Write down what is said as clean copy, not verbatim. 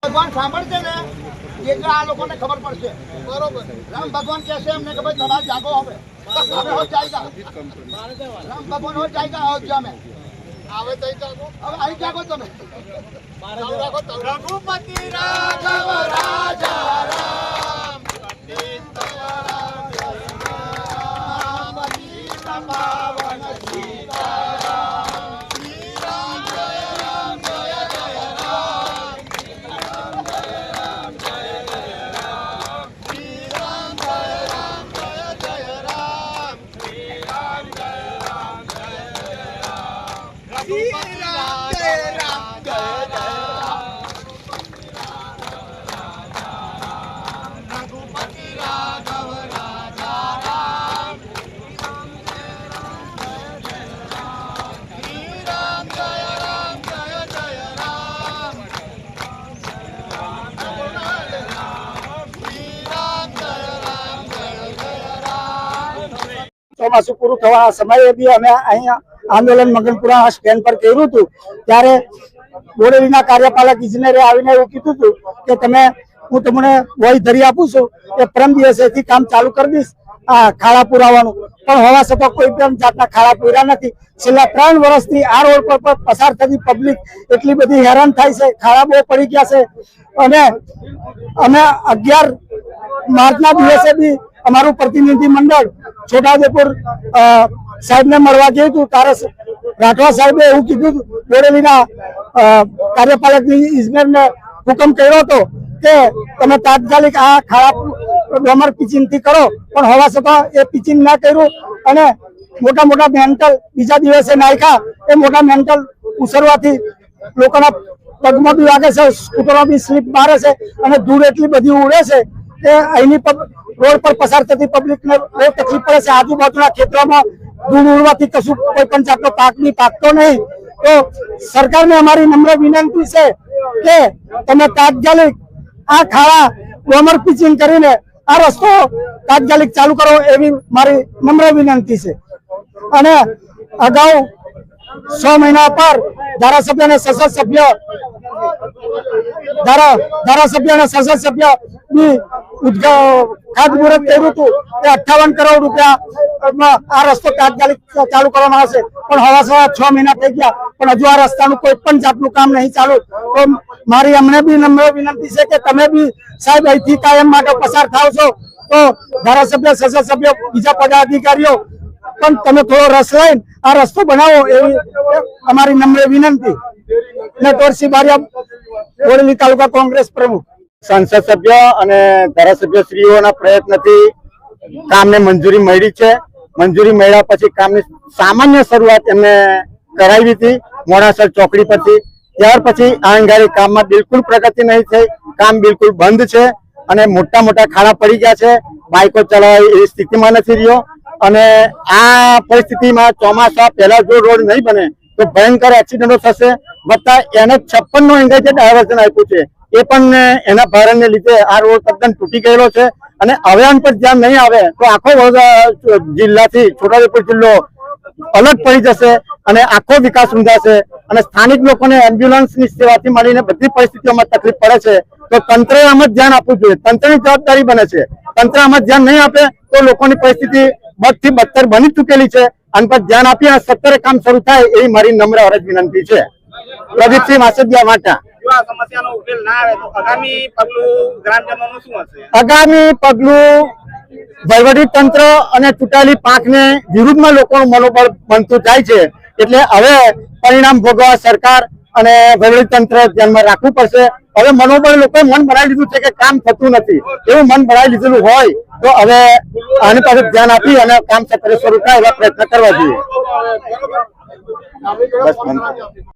भगवान सांभळते ने એટલે આ લોકોને ખબર પડશે બરોબર રામ ભગવાન કહેશે એમને કે ભાઈ તમારે જાગો હવે હો જાયગા રામ ભગવાન હો જાયગા અયોધ્યા में આવે તઈ જાગો હવે આઈ જાગો તમે રઘુપતિ રાઘવ રાજા રામ પતિત રામ પાवन ચોમાસું પૂરું થવા સમયે બી અમે અહીંયા આંદોલન મગનપુરા સ્ટેન્ડ પર કર્યું હતું ત્યારે બોડેલીના કાર્યપાલક ઇજનેરે આવીને એવું કીધું હતું કે તમે હું તમને વહી ધરી આપું છું એ પરમ દિવસેથી કામ ચાલુ કરી દઈશ આ ખાડા પુરાવાનું પણ હોવા છતાં કોઈ પણ જાતના ખાડા પૂર્યા નથી છેલ્લા 3 વર્ષથી આ રોડ પર પસાર થતી પબ્લિક એટલી બધી હેરાન થાય છે ખાડા બહુ પડી ગયા છે અને અમે 11 માર્ચના દિવસે બી અમારું પ્રતિનિધિ મંડળ છોટાઉદેપુર સાહેબને મળવા ગયું હતું ત્યારે રાઠવા સાહેબે એવું કીધું બોડેલીના કાર્યપાલક ઇજનેરને હુકમ કર્યો હતો કે તમે તાત્કાલિક આ ખાડા ડોમર પિચિંગથી કરો પણ હોવા છતાં એ પિચિંગ ના કર્યું અને મોટા મોટા મેન્ટલ બીજા દિવસે નાખ્યા એ મોટા મેન્ટલ ઉછળવાથી લોકોના પગમાં બી વાગે છે સ્કૂટરમાં બી સ્લીપ મારે છે અને ધૂળ એટલી બધી ઉડે છે કે અહીંની રોડ પર પસાર થતી પબ્લિકને બહુ તકલીફ પડે છે આજુબાજુના ખેતરોમાં ધૂળ ઉડવાથી કશું કોઈ પણ જાતનો પાક બી પાકતો નહીં તો સરકારને અમારી નમ્ર વિનંતી છે કે તમે તાત્કાલિક આ ખાડા ડોમર પિચિંગ કરીને આ રસ્તો તાત્કાલિક ચાલુ કરો એવી મારી નમ્ર વિનંતી છે અને અગાઉ 6 મહિના પર ધારાસભ્ય અને સંસદ સભ્ય ની ખાતમુહૂર્ત કર્યું હતું કે 58 કરોડ રૂપિયા આ રસ્તો તાત્કાલિક ચાલુ કરવામાં આવશે પણ હવા 6 મહિના થઈ ગયા પણ હજુ આ રસ્તાનું કોઈ પણ જાતનું કામ નહીં ચાલુ તો મારી અમને બી નમ્ર વિનંતી છે કે તમે બી સાહેબ અહીંથી કાયમ માટે પસાર થાવ છો તો ધારાસભ્ય સંસદ સભ્ય બીજા પદાધિકારીઓ પણ તમે થોડો રસ લઈને આ રસ્તો બનાવો એવી અમારી નમ્ર વિનંતી ને તોરસી બારિયા બોડેલી તાલુકા કોંગ્રેસ પ્રમુખ સંસદ સભ્ય અને ધારાસભ્ય શ્રીઓના પ્રયત્નથી કામને મંજૂરી મળી છે મંજૂરી મળ્યા પછી કામની સામાન્ય શરૂઆત એમને કરાવી હતી મોડાસર ચોકડી પરથી ત્યાર પછી આ અંગારી કામમાં બિલકુલ પ્રગતિ નહીં થઈ કામ બિલકુલ બંધ છે અને મોટા મોટા ખાડા પડી ગયા છે બાઇકો ચલાવવા એવી સ્થિતિમાં નથી રહ્યો અને આ પરિસ્થિતિમાં ચોમાસા પહેલા જો રોડ નહીં બને તો ભયંકર એક્સિડન્ટો થશે વત્તા એને 56 નો એંગલ જે ડાયવર્ઝન આપ્યું છે એ પણ એના ભારણને લીધે આ રોડ તદ્દન તૂટી ગયેલો છે અને હવે આન પર ધ્યાન નહીં આવે તો આખો જિલ્લાથી છોટાઉદેપુર જિલ્લો અલગ પડી જશે અને આખો વિકાસ રૂંધાશે અને સ્થાનિક લોકોને એમ્બ્યુલન્સની સેવાથી મળીને બધી પરિસ્થિતિઓમાં તકલીફ પડે છે તો તંત્રએ આમાં ધ્યાન આપવું જોઈએ તંત્રની જવાબદારી બને છે તંત્ર આમાં ધ્યાન નહીં આપે તો લોકોની પરિસ્થિતિ બદથી બદતર બની ચૂકેલી છે આન પર ધ્યાન આપી અને સત્વરે કામ શરૂ થાય એવી મારી નમ્ર અરજ વિનંતી છે પ્રદીપસિંહ માસદિયા વાટા આગામી પગલું વહીવટી તંત્ર અને ચૂંટાયેલી પાંખને વિરુદ્ધમાં લોકોનું મનોબળ બનતું જાય છે એટલે હવે પરિણામ ભોગવવા સરકાર અને વહીવટી તંત્ર ધ્યાનમાં રાખવું પડશે. હવે મનોબળ લોકોએ મન બનાવી લીધું છે કે કામ થતું નથી, એવું મન બનાવી લીધેલું હોય તો હવે આની પાસે ધ્યાન આપી અને કામ સત્વરે શરૂ થાય એવા પ્રયત્ન કરવા જોઈએ. બસ.